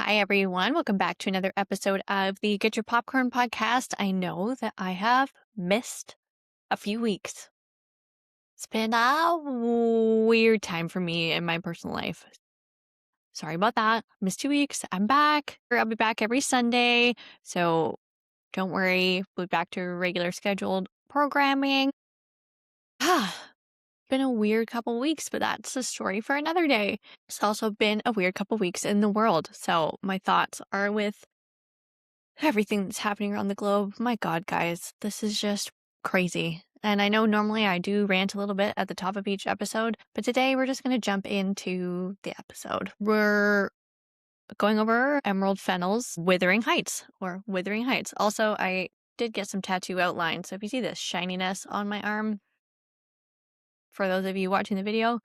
Hi, everyone. Welcome back to another episode of the Get Your Popcorn podcast. I know that I have missed a few weeks. It's been a weird time for me in my personal life. Sorry about that. Missed 2 weeks. I'm back. I'll be back every Sunday. So don't worry. We'll be back to regular scheduled programming. Been a weird couple weeks, but that's a story for another day. It's also been a weird couple weeks in the world. So my thoughts are with everything that's happening around the globe. My God, guys, this is just crazy. And I know normally I do rant a little bit at the top of each episode, but today we're just going to jump into the episode. We're going over Emerald Fennell's Wuthering Heights. Also, I did get some tattoo outlines. So if you see this shininess on my arm, for those of you watching the video,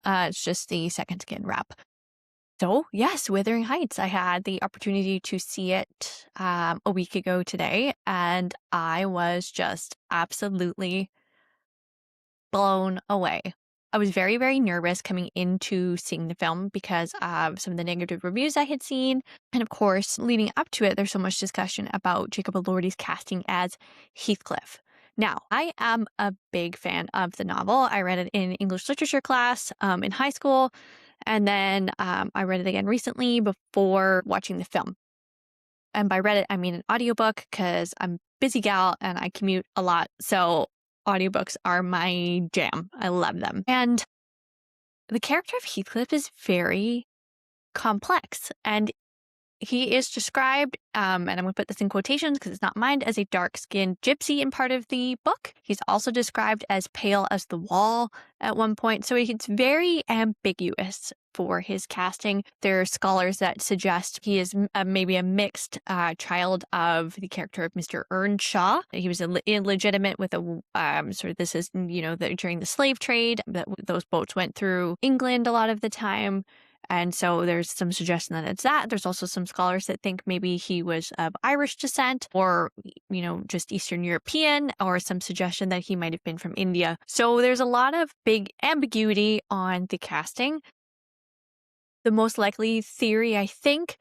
it's just the second skin wrap. So, yes, Wuthering Heights. I had the opportunity to see it a week ago today, and I was just absolutely blown away. I was very, very nervous coming into seeing the film because of some of the negative reviews I had seen. And of course, leading up to it, there's so much discussion about Jacob Elordi's casting as Heathcliff. Now, I am a big fan of the novel. I read it in English literature class in high school. And then I read it again recently before watching the film. And by read it, I mean an audiobook because I'm a busy gal and I commute a lot. So audiobooks are my jam. I love them. And the character of Heathcliff is very complex. And he is described, and I'm going to put this in quotations because it's not mine, as a dark-skinned gypsy in part of the book. He's also described as pale as the wall at one point. So it's very ambiguous for his casting. There are scholars that suggest he is maybe a mixed child of the character of Mr. Earnshaw. He was illegitimate with a this is, during the slave trade, that those boats went through England a lot of the time. And so there's some suggestion that it's that. There's also some scholars that think maybe he was of Irish descent or, just Eastern European, or some suggestion that he might have been from India. So there's a lot of big ambiguity on the casting. The most likely theory, I think,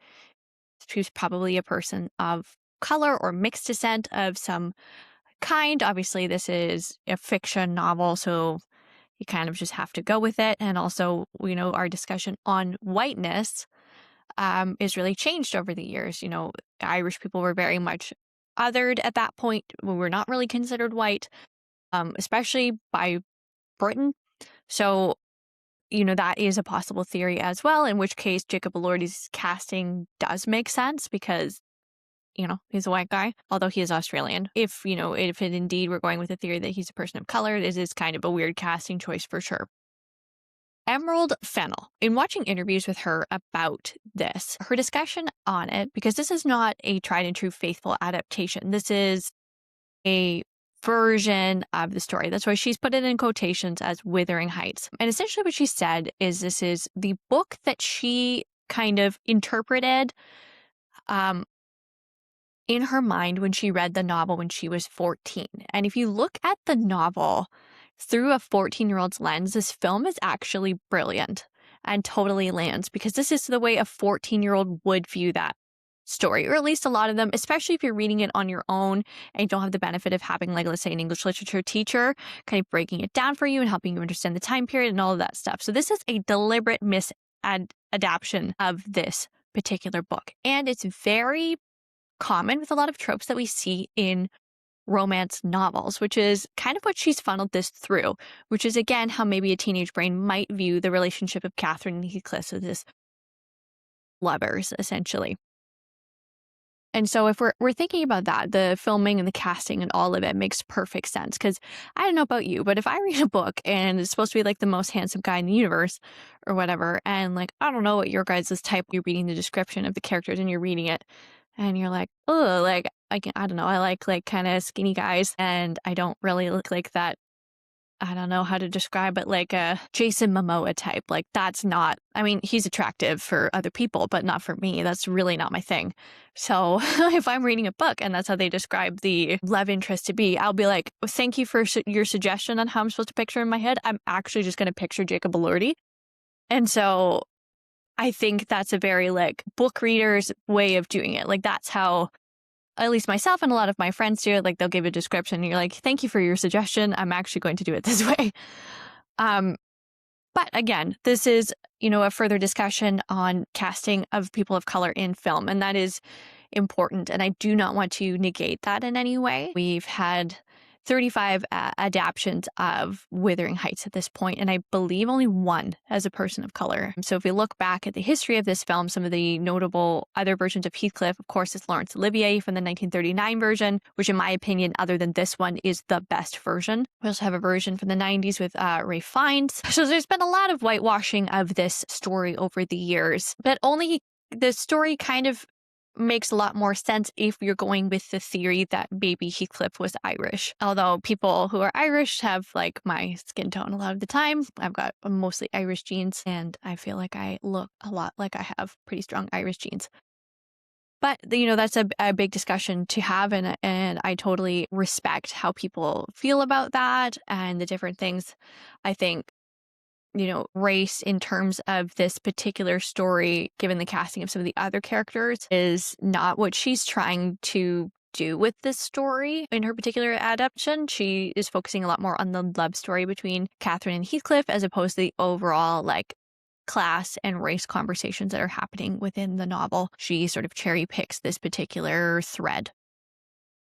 is probably a person of color or mixed descent of some kind. Obviously, this is a fiction novel, so you kind of just have to go with it. And also, our discussion on whiteness is really changed over the years. Irish people were very much othered at that point. We were not really considered white, especially by Britain. So, that is a possible theory as well, in which case Jacob Elordi's casting does make sense because he's a white guy, although he is Australian. If it indeed we're going with the theory that he's a person of color, it is kind of a weird casting choice for sure. Emerald Fennell, in watching interviews with her about this, her discussion on it, because this is not a tried and true faithful adaptation. This is a version of the story. That's why she's put it in quotations as Wuthering Heights. And essentially what she said is this is the book that she kind of interpreted in her mind when she read the novel when she was 14. And if you look at the novel through a 14-year-old's lens, this film is actually brilliant and totally lands, because this is the way a 14-year-old would view that story, or at least a lot of them, especially if you're reading it on your own and you don't have the benefit of having, like, let's say, an English literature teacher kind of breaking it down for you and helping you understand the time period and all of that stuff. So this is a deliberate misadaptation of this particular book. And it's very common with a lot of tropes that we see in romance novels, which is kind of what she's funneled this through, which is, again, how maybe a teenage brain might view the relationship of Catherine and Heathcliff as this lovers, essentially. And so if we're thinking about that, the filming and the casting and all of it makes perfect sense. Because I don't know about you, but if I read a book and it's supposed to be like the most handsome guy in the universe or whatever, and like, I don't know what your guys' type, you're reading the description of the characters and you're reading it, and you're like, oh, like, I don't know, I like kind of skinny guys, and I don't really look like that. I don't know how to describe it, like a Jason Momoa type. Like, that's not, I mean, he's attractive for other people, but not for me. That's really not my thing. So if I'm reading a book and that's how they describe the love interest to be, I'll be like, thank you for your suggestion on how I'm supposed to picture in my head. I'm actually just going to picture Jacob Elordi. And so I think that's a very like book reader's way of doing it. Like that's how at least myself and a lot of my friends do it. Like they'll give a description and you're like, thank you for your suggestion. I'm actually going to do it this way. Um, but again, this is, a further discussion on casting of people of color in film. And that is important. And I do not want to negate that in any way. We've had 35 adaptations of Wuthering Heights at this point, and I believe only one as a person of color. So if we look back at the history of this film, some of the notable other versions of Heathcliff, of course, is Laurence Olivier from the 1939 version, which in my opinion, other than this one, is the best version. We also have a version from the 90s with Ray Fiennes. So there's been a lot of whitewashing of this story over the years, but only the story kind of makes a lot more sense if you're going with the theory that maybe Heathcliff was Irish. Although people who are Irish have like my skin tone a lot of the time. I've got mostly Irish genes and I feel like I look a lot like I have pretty strong Irish genes. But, that's a big discussion to have. And I totally respect how people feel about that and the different things. I think race in terms of this particular story, given the casting of some of the other characters, is not what she's trying to do with this story in her particular adaptation. She is focusing a lot more on the love story between Catherine and Heathcliff as opposed to the overall like class and race conversations that are happening within the novel. She sort of cherry picks this particular thread.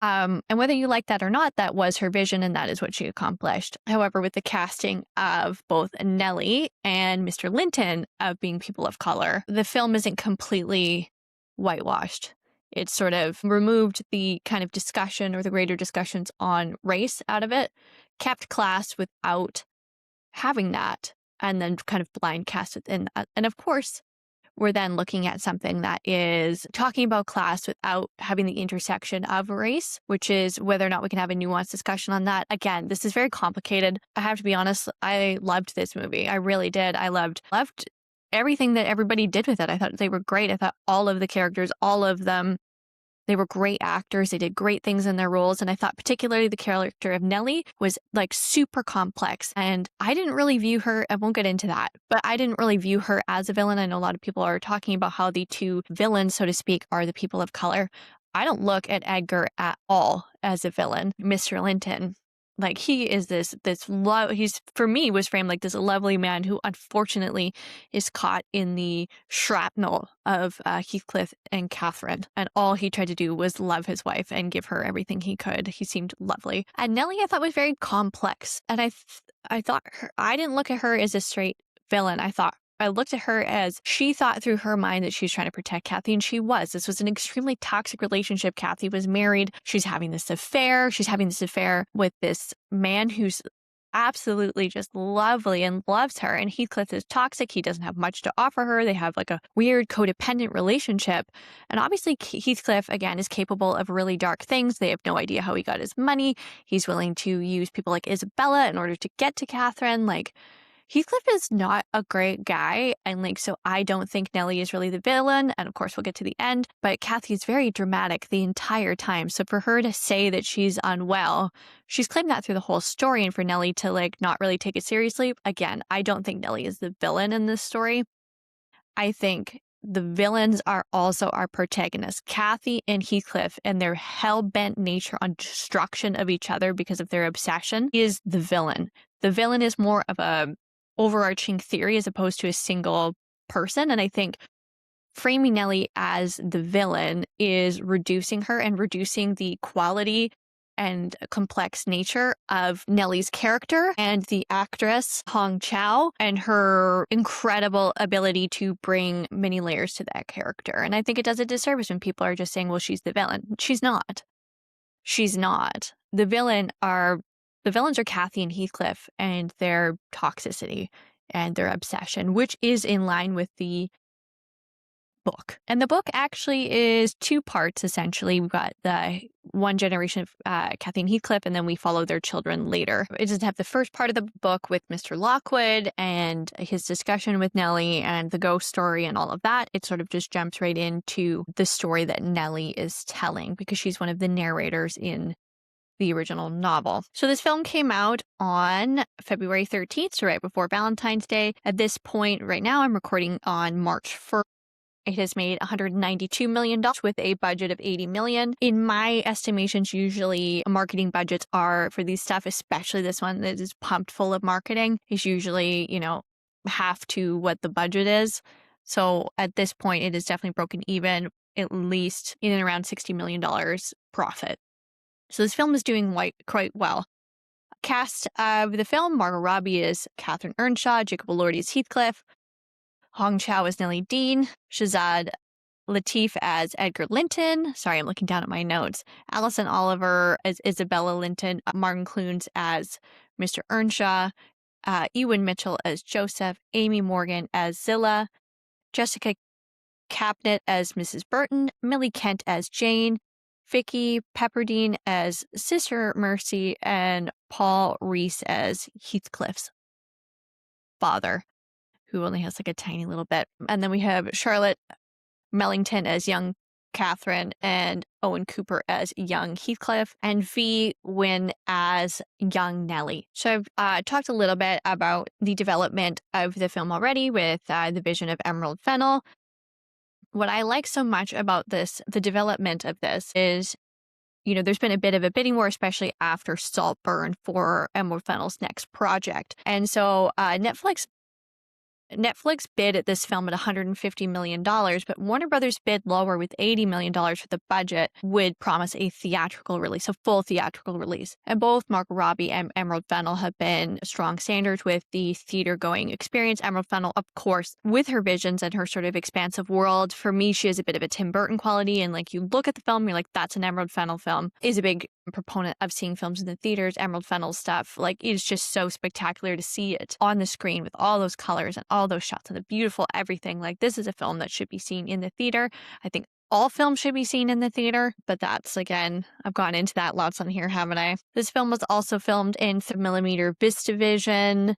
And whether you like that or not, that was her vision and that is what she accomplished. However, with the casting of both Nellie and Mr. Linton of being people of color, the film isn't completely whitewashed. It sort of removed the kind of discussion or the greater discussions on race out of it, kept class without having that, and then kind of blind cast within that. And of course, we're then looking at something that is talking about class without having the intersection of race, which is whether or not we can have a nuanced discussion on that. Again, this is very complicated. I have to be honest, I loved this movie. I really did. I loved everything that everybody did with it. I thought they were great. I thought all of the characters, all of them, they were great actors. They did great things in their roles. And I thought particularly the character of Nellie was like super complex. And I didn't really view her, I won't get into that, but I didn't really view her as a villain. I know a lot of people are talking about how the two villains, so to speak, are the people of color. I don't look at Edgar at all as a villain. Mr. Linton, like he is he's for me was framed like this lovely man who unfortunately is caught in the shrapnel of Heathcliff and Catherine. And all he tried to do was love his wife and give her everything he could. He seemed lovely. And Nellie I thought was very complex. And I thought I didn't look at her as a straight villain. I looked at her as she thought through her mind that she was trying to protect Kathy, and she was. This was an extremely toxic relationship. Kathy was married. She's having this affair. She's having this affair with this man who's absolutely just lovely and loves her. And Heathcliff is toxic. He doesn't have much to offer her. They have like a weird codependent relationship. And obviously Heathcliff, again, is capable of really dark things. They have no idea how he got his money. He's willing to use people like Isabella in order to get to Catherine. Like, Heathcliff is not a great guy, and like, so I don't think Nellie is really the villain, and of course we'll get to the end, but Kathy's very dramatic the entire time, so for her to say that she's unwell, she's claimed that through the whole story, and for Nellie to like not really take it seriously, again, I don't think Nellie is the villain in this story. I think the villains are also our protagonists. Kathy and Heathcliff and their hell-bent nature on destruction of each other because of their obsession is the villain. The villain is more of a overarching theory as opposed to a single person. And I think framing Nellie as the villain is reducing her and reducing the quality and complex nature of Nellie's character and the actress Hong Chow and her incredible ability to bring many layers to that character. And I think it does a disservice when people are just saying, well, she's the villain. She's not. She's not. The villains are Kathy and Heathcliff and their toxicity and their obsession, which is in line with the book. And the book actually is two parts, essentially. We've got the one generation of Kathy and Heathcliff, and then we follow their children later. It doesn't have the first part of the book with Mr. Lockwood and his discussion with Nellie and the ghost story and all of that. It sort of just jumps right into the story that Nellie is telling because she's one of the narrators in the original novel. So this film came out on February 13th, so right before Valentine's Day. At this point, right now, I'm recording on March 1st. It has made $192 million with a budget of $80 million. In my estimations, usually marketing budgets are for these stuff, especially this one that is pumped full of marketing, is usually, half to what the budget is. So at this point, it is definitely broken even, at least in and around $60 million profit. So this film is doing quite well. Cast of the film: Margot Robbie is Catherine Earnshaw, Jacob Elordi is Heathcliff, Hong Chow as Nellie Dean, Shazad Latif as Edgar Linton. Sorry, I'm looking down at my notes. Alison Oliver as Isabella Linton, Martin Clunes as Mr. Earnshaw, Ewan Mitchell as Joseph, Amy Morgan as Zilla, Jessica Capnet as Mrs. Burton, Millie Kent as Jane, Vicky Pepperdine as Sister Mercy, and Paul Reese as Heathcliff's father, who only has like a tiny little bit. And then we have Charlotte Mellington as young Catherine and Owen Cooper as young Heathcliff, and V. Wynn as young Nellie. So I've talked a little bit about the development of the film already with the vision of Emerald Fennell. What I like so much about this, the development of this, is, there's been a bit of a bidding war, especially after Saltburn, for Emerald Fennell's next project. And so Netflix bid at this film at $150 million, but Warner Brothers bid lower with $80 million for the budget, would promise a theatrical release, a full theatrical release. And both Margot Robbie and Emerald Fennell have been strong standards with the theater-going experience. Emerald Fennell, of course, with her visions and her sort of expansive world. For me, she has a bit of a Tim Burton quality, and you look at the film, you're like, that's an Emerald Fennell film. Is a big proponent of seeing films in the theaters. Emerald Fennell stuff, it's just so spectacular to see it on the screen with all those colors and all those shots and the beautiful everything. This is a film that should be seen in the theater. I think all films should be seen in the theater, but that's, again, I've gone into that lots on here, haven't I? This film was also filmed in 3mm VistaVision.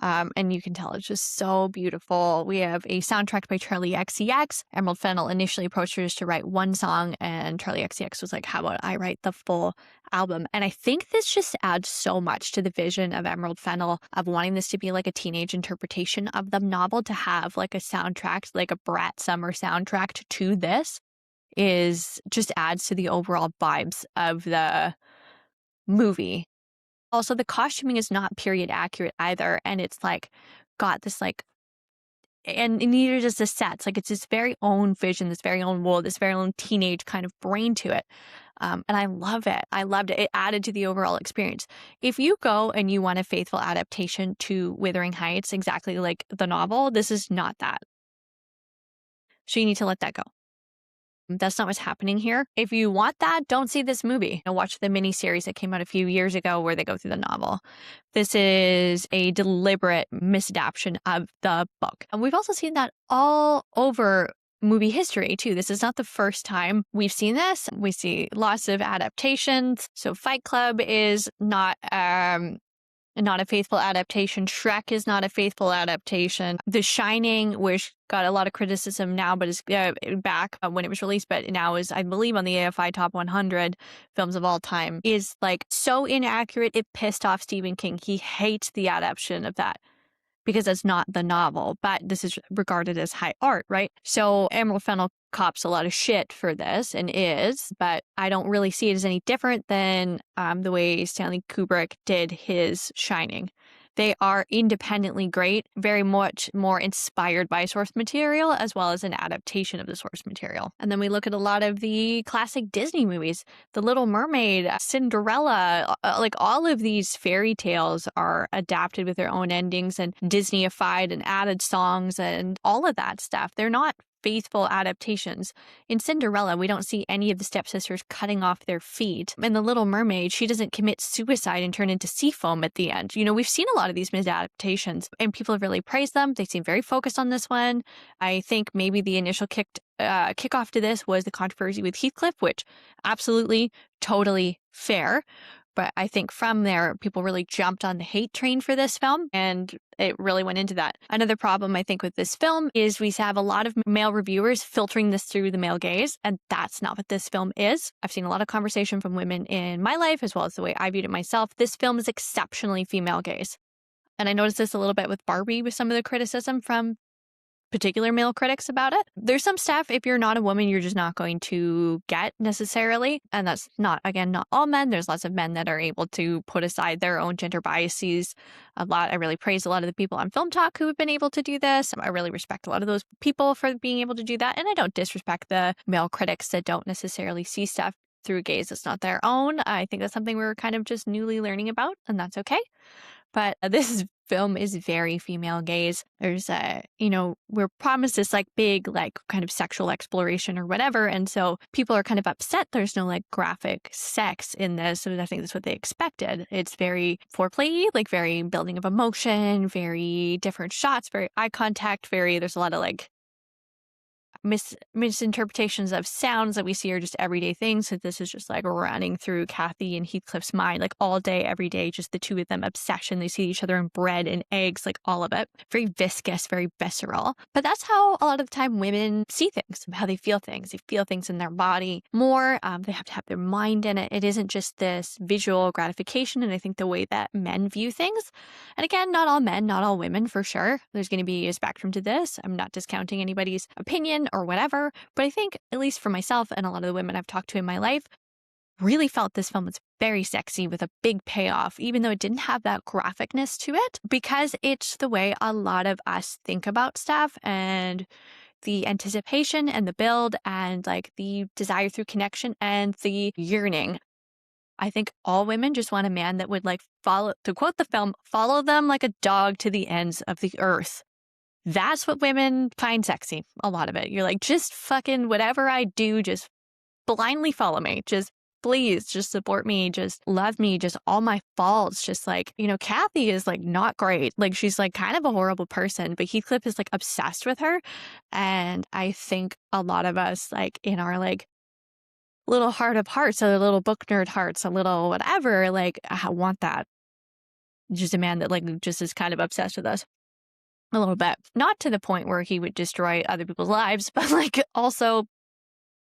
And you can tell it's just so beautiful. We have a soundtrack by Charlie XCX. Emerald Fennell initially approached her just to write one song, and Charlie XCX was like, how about I write the full album? And I think this just adds so much to the vision of Emerald Fennell, of wanting this to be like a teenage interpretation of the novel, to have like a soundtrack, like a Brat Summer soundtrack to this, is just adds to the overall vibes of the movie. Also, the costuming is not period accurate either, and it's got this and neither does the sets. It's this very own vision, this very own world, this very own teenage kind of brain to it. And I love it. I loved it. It added to the overall experience. If you go and you want a faithful adaptation to Wuthering Heights, exactly like the novel, this is not that. So you need to let that go. That's not what's happening here. If you want that, don't see this movie. Watch the miniseries that came out a few years ago where they go through the novel. This is a deliberate misadaptation of the book. And we've also seen that all over movie history, too. This is not the first time we've seen this. We see lots of adaptations. So Fight Club is not a faithful adaptation. Shrek is not a faithful adaptation. The Shining, which got a lot of criticism now, but is back when it was released, but now is, I believe, on the AFI Top 100 films of all time, is so inaccurate, it pissed off Stephen King. He hates the adaptation of that, because it's not the novel, but this is regarded as high art, right? So Emerald Fennell cops a lot of shit for this, and but I don't really see it as any different than the way Stanley Kubrick did his Shining. They are independently great, very much more inspired by source material as well as an adaptation of the source material. And then we look at a lot of the classic Disney movies, The Little Mermaid, Cinderella, all of these fairy tales are adapted with their own endings and Disneyified and added songs and all of that stuff. They're not faithful adaptations. In Cinderella, we don't see any of the stepsisters cutting off their feet. In The Little Mermaid, she doesn't commit suicide and turn into sea foam at the end. We've seen a lot of these misadaptations, and people have really praised them. They seem very focused on this one. I think maybe the initial kickoff to this was the controversy with Heathcliff, which absolutely, totally fair. But I think from there, people really jumped on the hate train for this film, and it really went into that. Another problem I think with this film is we have a lot of male reviewers filtering this through the male gaze, and that's not what this film is. I've seen a lot of conversation from women in my life, as well as the way I viewed it myself. This film is exceptionally female gaze. And I noticed this a little bit with Barbie, with some of the criticism from particular male critics about it. There's some stuff, if you're not a woman, you're just not going to get necessarily. And that's not, again, not all men. There's lots of men that are able to put aside their own gender biases a lot. I really praise a lot of the people on Film Talk who have been able to do this. I really respect a lot of those people for being able to do that. And I don't disrespect the male critics that don't necessarily see stuff through a gaze that's not their own. I think that's something we're kind of just newly learning about, and that's okay. But this film is very female gaze. There's we're promised this like big, like kind of sexual exploration or whatever. And so people are kind of upset there's no like graphic sex in this. And I think that's what they expected. It's very foreplay, like very building of emotion, very different shots, very eye contact, there's a lot of like misinterpretations of sounds that we see are just everyday things. So this is just like running through Kathy and Heathcliff's mind, like all day, every day, just the two of them obsession. They see each other in bread and eggs, like all of it. Very viscous, very visceral. But that's how a lot of the time women see things, how they feel things. They feel things in their body more. They have to have their mind in it. It isn't just this visual gratification. And I think the way that men view things, and again, not all men, not all women for sure. There's going to be a spectrum to this. I'm not discounting anybody's opinion or whatever, but I think, at least for myself and a lot of the women I've talked to in my life, really felt this film was very sexy with a big payoff, even though it didn't have that graphicness to it, because it's the way a lot of us think about stuff, and the anticipation and the build and like the desire through connection and the yearning. I think all women just want a man that would like follow, to quote the film, follow them like a dog to the ends of the earth. That's what women find sexy, a lot of it. You're like, just fucking whatever I do, just blindly follow me. Just please, just support me, just love me, just all my faults. Just like, Kathy is like not great. Like she's like kind of a horrible person, but Heathcliff is like obsessed with her. And I think a lot of us, like in our like little heart of hearts, or little book nerd hearts, a little whatever, like I want that. Just a man that like just is kind of obsessed with us. A little bit. Not to the point where he would destroy other people's lives, but like also,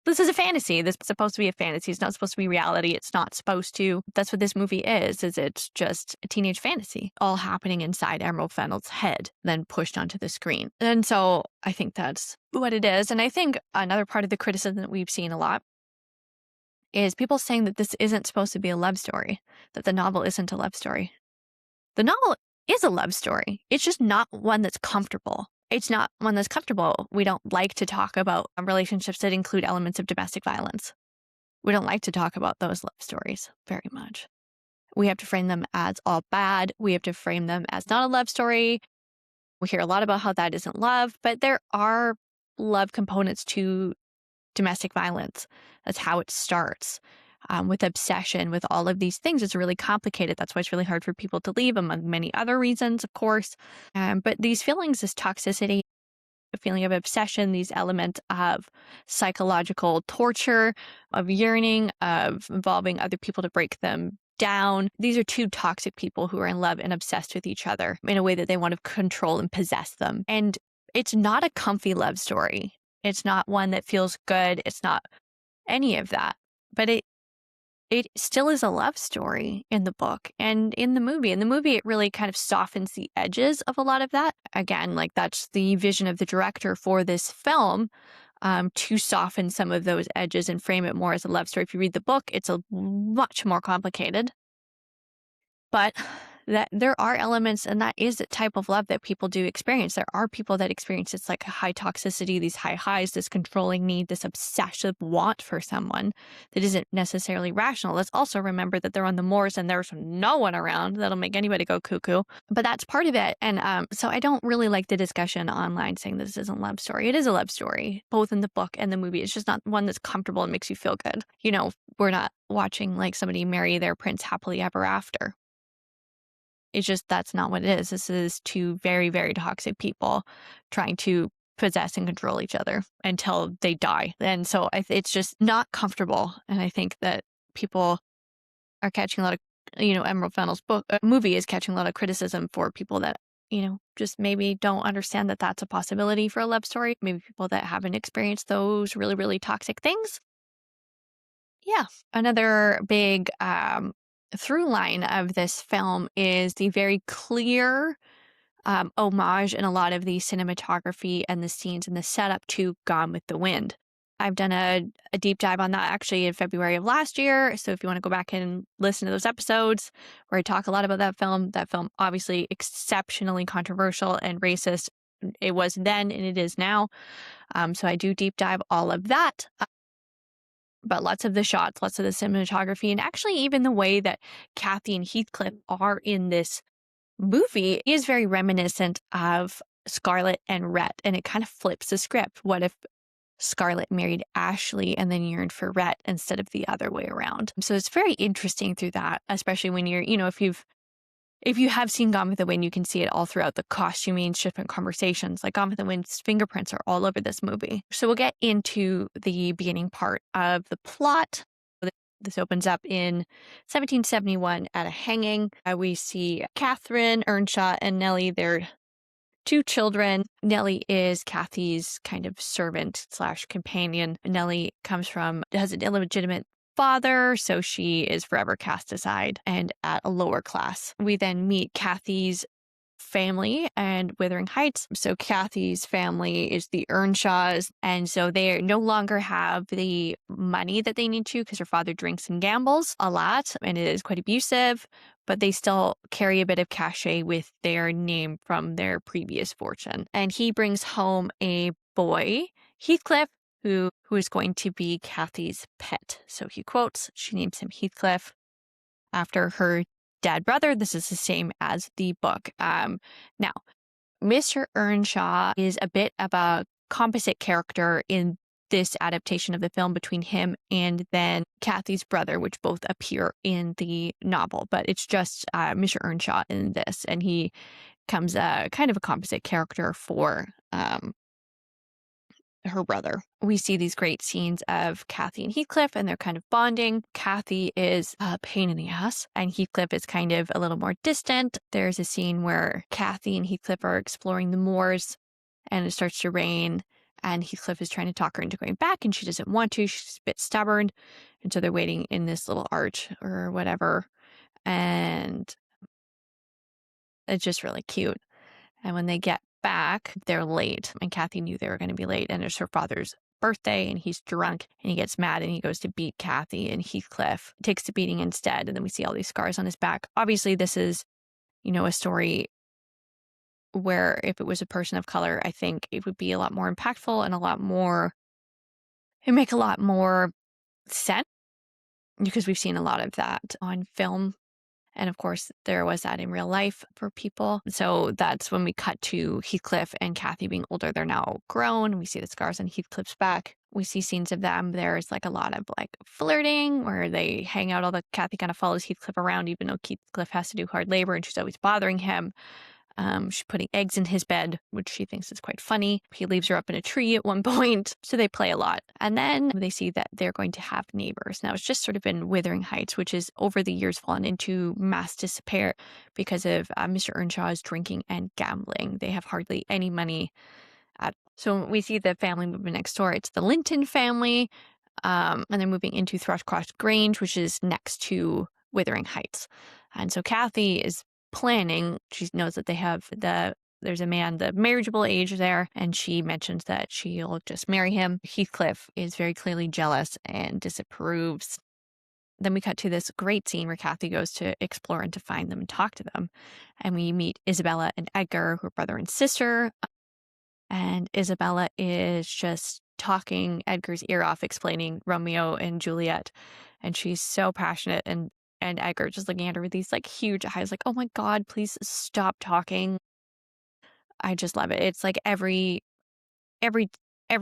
this is a fantasy. This is supposed to be a fantasy. It's not supposed to be reality. It's not supposed to. That's what this movie is it's just a teenage fantasy, all happening inside Emerald Fennell's head, then pushed onto the screen. And so I think that's what it is. And I think another part of the criticism that we've seen a lot is people saying that this isn't supposed to be a love story, that the novel isn't a love story. The novel is a love story. It's just not one that's comfortable. It's not one that's comfortable. We don't like to talk about relationships that include elements of domestic violence. We don't like to talk about those love stories very much. We have to frame them as all bad. We have to frame them as not a love story. We hear a lot about how that isn't love, but there are love components to domestic violence. That's how it starts. With obsession, with all of these things. It's really complicated. That's why it's really hard for people to leave, among many other reasons, of course. But these feelings, this toxicity, a feeling of obsession, these elements of psychological torture, of yearning, of involving other people to break them down. These are two toxic people who are in love and obsessed with each other in a way that they want to control and possess them. And it's not a comfy love story. It's not one that feels good. It's not any of that. But it still is a love story in the book and in the movie. In the movie, it really kind of softens the edges of a lot of that. Again, like that's the vision of the director for this film, to soften some of those edges and frame it more as a love story. If you read the book, it's a much more complicated. But that there are elements, and that is the type of love that people do experience. There are people that experience it's like a high toxicity, these high highs, this controlling need, this obsessive want for someone that isn't necessarily rational. Let's also remember that they're on the moors and there's no one around that'll make anybody go cuckoo. But that's part of it. And so I don't really like the discussion online saying this isn't a love story. It is a love story, both in the book and the movie. It's just not one that's comfortable and makes you feel good. We're not watching like somebody marry their prince happily ever after. It's just, that's not what it is. This is two very, very toxic people trying to possess and control each other until they die. And so it's just not comfortable. And I think that people are catching a lot of Emerald Fennell's movie is catching a lot of criticism for people that, just maybe don't understand that that's a possibility for a love story. Maybe people that haven't experienced those really, really toxic things. Yeah. Another big through line of this film is the very clear homage in a lot of the cinematography and the scenes and the setup to Gone with the Wind. I've done a deep dive on that actually in February of last year. So if you want to go back and listen to those episodes where I talk a lot about that film obviously exceptionally controversial and racist. It was then and it is now. So I do deep dive all of that. But lots of the shots, lots of the cinematography, and actually even the way that Kathy and Heathcliff are in this movie is very reminiscent of Scarlett and Rhett, and it kind of flips the script. What if Scarlett married Ashley and then yearned for Rhett instead of the other way around? So it's very interesting through that, especially when you're, if you have seen Gone with the Wind, you can see it all throughout the costuming, different conversations. Like Gone with the Wind's fingerprints are all over this movie. So we'll get into the beginning part of the plot. This opens up in 1771 at a hanging. We see Catherine Earnshaw and Nellie. They're two children. Nellie is Kathy's kind of servant slash companion. Nellie has an illegitimate father, so she is forever cast aside and at a lower class. We then meet Kathy's family and Wuthering Heights. So Kathy's family is the Earnshaws, and so they no longer have the money that they need to because her father drinks and gambles a lot and it is quite abusive, but they still carry a bit of cachet with their name from their previous fortune. And he brings home a boy, Heathcliff, who is going to be Kathy's pet. So he quotes, she names him Heathcliff after her dead brother. This is the same as the book. Now, Mr. Earnshaw is a bit of a composite character in this adaptation of the film between him and then Kathy's brother, which both appear in the novel, but it's just Mr. Earnshaw in this, and he comes kind of a composite character for her brother. We see these great scenes of Kathy and Heathcliff, and they're kind of bonding. Kathy is a pain in the ass, and Heathcliff is kind of a little more distant. There's a scene where Kathy and Heathcliff are exploring the moors, and it starts to rain, and Heathcliff is trying to talk her into going back, and she doesn't want to. She's a bit stubborn, and so they're waiting in this little arch or whatever, and it's just really cute. And when they get back, they're late. And Kathy knew they were going to be late. And it's her father's birthday, and he's drunk and he gets mad and he goes to beat Kathy, and Heathcliff takes the beating instead. And then we see all these scars on his back. Obviously, this is, a story where if it was a person of color, I think it would be a lot more impactful and it'd make a lot more sense because we've seen a lot of that on film. And of course, there was that in real life for people. So that's when we cut to Heathcliff and Kathy being older. They're now grown. We see the scars on Heathcliff's back. We see scenes of them. There's like a lot of like flirting where they hang out. Kathy kind of follows Heathcliff around, even though Heathcliff has to do hard labor and she's always bothering him. She's putting eggs in his bed, which she thinks is quite funny. He leaves her up in a tree at one point. So they play a lot. And then they see that they're going to have neighbors. Now, it's just sort of in Wuthering Heights, which is over the years fallen into mass disrepair because of Mr. Earnshaw's drinking and gambling. They have hardly any money at all. So we see the family movement next door. It's the Linton family. And they're moving into Thrushcross Grange, which is next to Wuthering Heights. And so Kathy is planning. She knows that there's a man, the marriageable age there, and she mentions that she'll just marry him. Heathcliff is very clearly jealous and disapproves. Then we cut to this great scene where Kathy goes to explore and to find them and talk to them. And we meet Isabella and Edgar, who are brother and sister. And Isabella is just talking Edgar's ear off, explaining Romeo and Juliet. And she's so passionate, and Edgar just looking at her with these like huge eyes, like, oh my God, please stop talking. I just love it. It's like every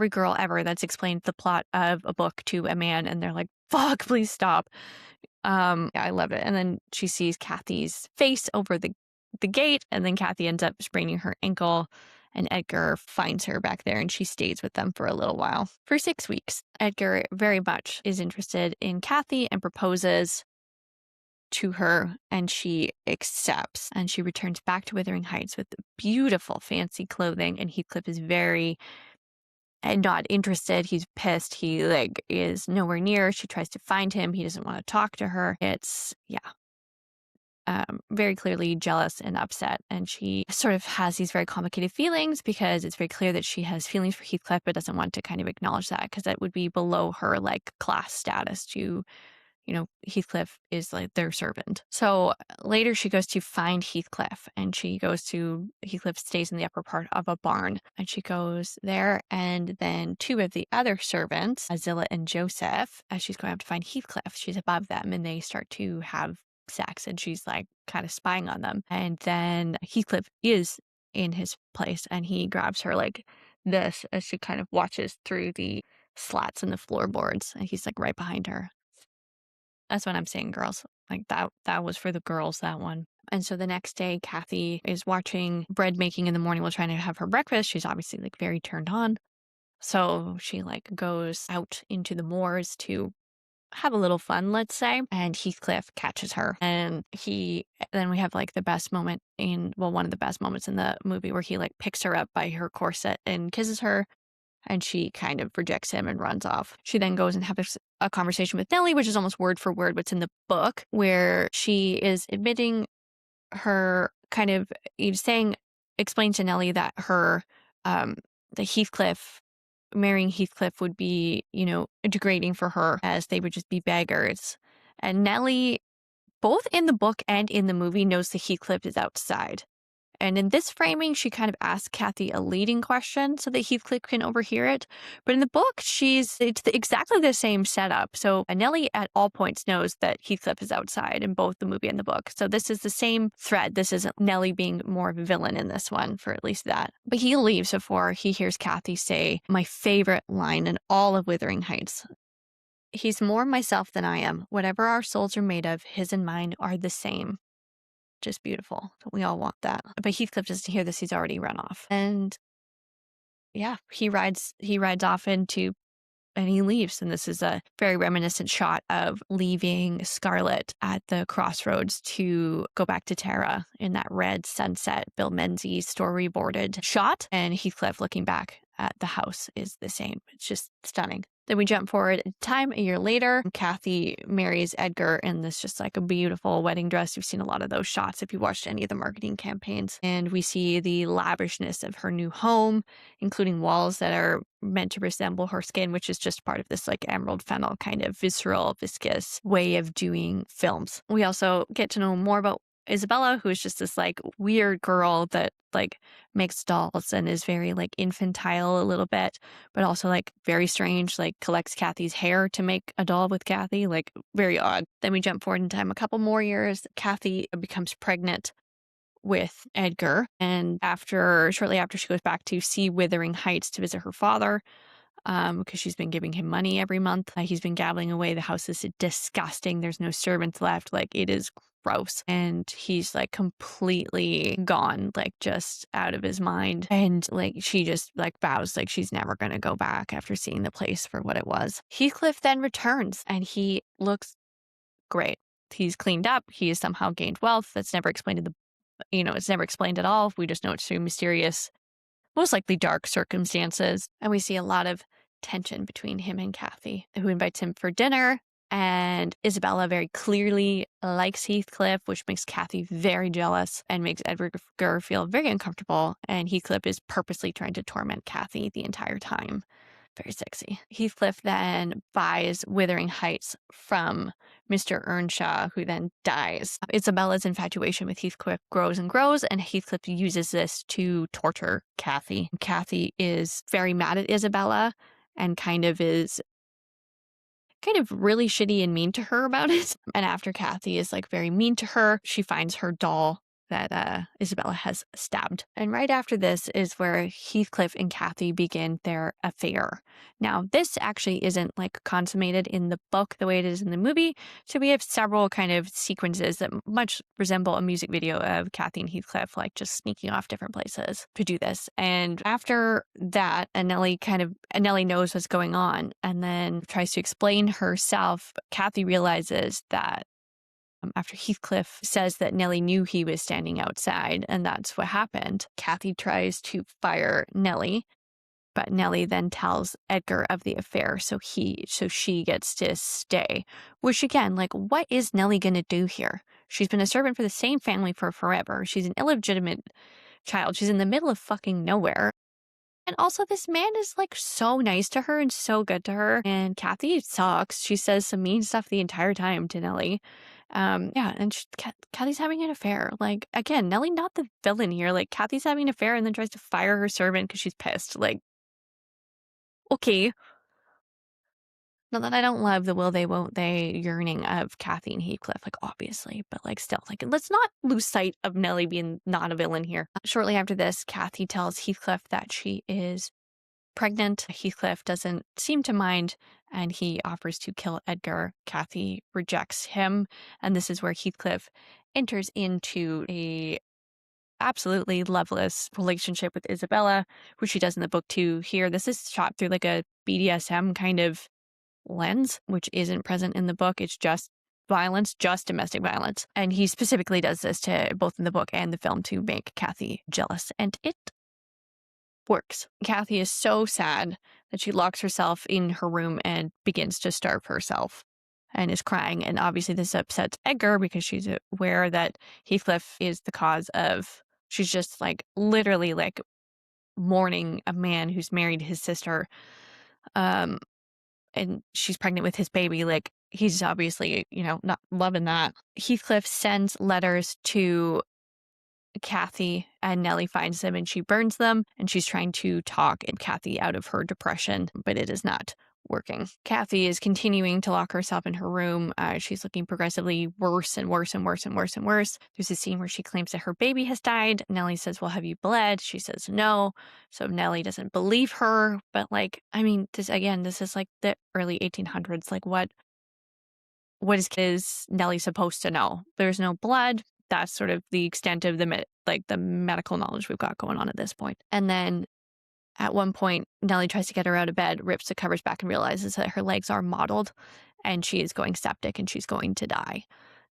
girl ever that's explained the plot of a book to a man and they're like, fuck, please stop. I love it. And then she sees Kathy's face over the gate, and then Kathy ends up spraining her ankle, and Edgar finds her back there, and she stays with them for a little while. For 6 weeks, Edgar very much is interested in Kathy and proposes. to her and she accepts, and she returns back to Wuthering Heights with beautiful fancy clothing, and Heathcliff is very not interested. He's pissed. He like is nowhere near. She tries to find him. He doesn't want to talk to her. It's very clearly jealous and upset. And she sort of has these very complicated feelings because it's very clear that she has feelings for Heathcliff, but doesn't want to kind of acknowledge that because that would be below her like class status to, Heathcliff is like their servant. So later she goes to find Heathcliff, and Heathcliff stays in the upper part of a barn, and she goes there, and then two of the other servants, Azilla and Joseph, as she's going up to find Heathcliff, she's above them and they start to have sex, and she's like kind of spying on them. And then Heathcliff is in his place, and he grabs her like this as she kind of watches through the slats in the floorboards, and he's like right behind her. That's what I'm saying, girls. Like that was for the girls, that one. And so the next day, Kathy is watching bread making in the morning while trying to have her breakfast. She's obviously like very turned on. So she like goes out into the moors to have a little fun, let's say. And Heathcliff catches her. And then we have like one of the best moments in the movie where he like picks her up by her corset and kisses her. And she kind of rejects him and runs off. She then goes and has a conversation with Nellie, which is almost word for word what's in the book, where she is admitting her kind of explains to Nellie that marrying Heathcliff would be, degrading for her, as they would just be beggars. And Nellie, both in the book and in the movie, knows that Heathcliff is outside. And in this framing, she kind of asks Kathy a leading question so that Heathcliff can overhear it. But in the book, it's exactly the same setup. So Nellie at all points knows that Heathcliff is outside in both the movie and the book. So this is the same thread. This isn't Nellie being more of a villain in this one, for at least that. But he leaves before he hears Kathy say my favorite line in all of Wuthering Heights. He's more myself than I am. Whatever our souls are made of, his and mine are the same. Just beautiful. We all want that. But Heathcliff doesn't hear this. He's already run off. And yeah, he rides off and he leaves. And this is a very reminiscent shot of leaving Scarlett at the crossroads to go back to Tara in that red sunset, Bill Menzies storyboarded shot. And Heathcliff looking back at the house is the same. It's just stunning. Then we jump forward in time a year later. Kathy marries Edgar in this just like a beautiful wedding dress. You've seen a lot of those shots if you watched any of the marketing campaigns. And we see the lavishness of her new home, including walls that are meant to resemble her skin, which is just part of this like emerald fennel kind of visceral, viscous way of doing films. We also get to know more about Isabella, who is just this like weird girl that like makes dolls and is very like infantile a little bit, but also like very strange, like collects Kathy's hair to make a doll with Kathy, like very odd. Then we jump forward in time a couple more years. Kathy becomes pregnant with Edgar, and shortly after she goes back to see Wuthering Heights to visit her father, because she's been giving him money every month. He's been gabbling away. The house is disgusting. There's no servants left. Like, it is gross. And he's like completely gone, like just out of his mind. And like, she just like vows like she's never going to go back after seeing the place for what it was. Heathcliff then returns, and he looks great. He's cleaned up. He has somehow gained wealth. That's never explained it's never explained at all. We just know it's through mysterious, most likely dark circumstances. And we see a lot of tension between him and Kathy, who invites him for dinner. And Isabella very clearly likes Heathcliff, which makes Kathy very jealous and makes Edgar feel very uncomfortable. And Heathcliff is purposely trying to torment Kathy the entire time. Very sexy. Heathcliff then buys Wuthering Heights from Mr. Earnshaw, who then dies. Isabella's infatuation with Heathcliff grows and grows, and Heathcliff uses this to torture Kathy. Kathy is very mad at Isabella and kind of really shitty and mean to her about it. And after Kathy is like very mean to her, she finds her doll that Isabella has stabbed. And right after this is where Heathcliff and Kathy begin their affair. Now, this actually isn't like consummated in the book the way it is in the movie. So we have several kind of sequences that much resemble a music video of Kathy and Heathcliff, like just sneaking off different places to do this. And after that, Nellie knows what's going on and then tries to explain herself. Kathy realizes that After Heathcliff says that Nellie knew he was standing outside, and that's what happened, Kathy tries to fire Nellie, but Nellie then tells Edgar of the affair, so she gets to stay. Which again, like, what is Nellie gonna do here? She's been a servant for the same family for forever. She's an illegitimate child. She's in the middle of fucking nowhere. And also, this man is like so nice to her and so good to her. And Kathy sucks. She says some mean stuff the entire time to Nellie. Yeah, and Kathy's having an affair. Like, again, Nellie not the villain here. Like, Kathy's having an affair and then tries to fire her servant because she's pissed. Like, okay. Not that I don't love the will they, won't they yearning of Kathy and Heathcliff, like, obviously, but like, still, like, let's not lose sight of Nellie being not a villain here. Shortly after this, Kathy tells Heathcliff that she is pregnant. Heathcliff doesn't seem to mind, and he offers to kill Edgar. Kathy rejects him, and this is where Heathcliff enters into a absolutely loveless relationship with Isabella, which she does in the book too. Here, this is shot through like a BDSM kind of lens, which isn't present in the book. It's just violence, just domestic violence. And he specifically does this to both in the book and the film to make Kathy jealous. And it works. Kathy is so sad that she locks herself in her room and begins to starve herself and is crying. And obviously this upsets Edgar because she's aware that Heathcliff is the cause of, she's just like literally like mourning a man who's married his sister. And she's pregnant with his baby. Like, he's obviously, not loving that. Heathcliff sends letters to Kathy, and Nellie finds them and she burns them, and she's trying to talk Kathy out of her depression, but it is not working. Kathy is continuing to lock herself in her room. She's looking progressively worse and worse and worse and worse and worse. There's a scene where she claims that her baby has died. Nellie says, well, have you bled? She says no. So Nellie doesn't believe her. But like, I mean, this is like the early 1800s. Like, what is Nellie supposed to know? There's no blood. That's sort of the extent of the medical knowledge we've got going on at this point. And then at one point, Nellie tries to get her out of bed, rips the covers back, and realizes that her legs are mottled and she is going septic and she's going to die.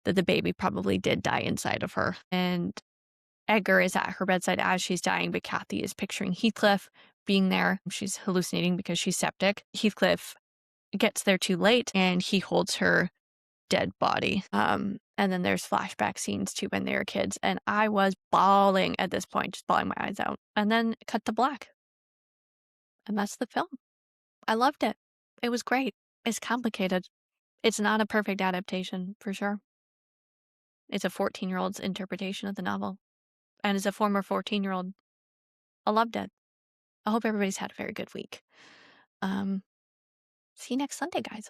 That the baby probably did die inside of her. And Edgar is at her bedside as she's dying, but Kathy is picturing Heathcliff being there. She's hallucinating because she's septic. Heathcliff gets there too late and he holds her dead body. And then there's flashback scenes to when they were kids. And I was bawling at this point, just bawling my eyes out. And then cut to black. And that's the film. I loved it. It was great. It's complicated. It's not a perfect adaptation, for sure. It's a 14-year-old's interpretation of the novel. And as a former 14-year-old, I loved it. I hope everybody's had a very good week. See you next Sunday, guys.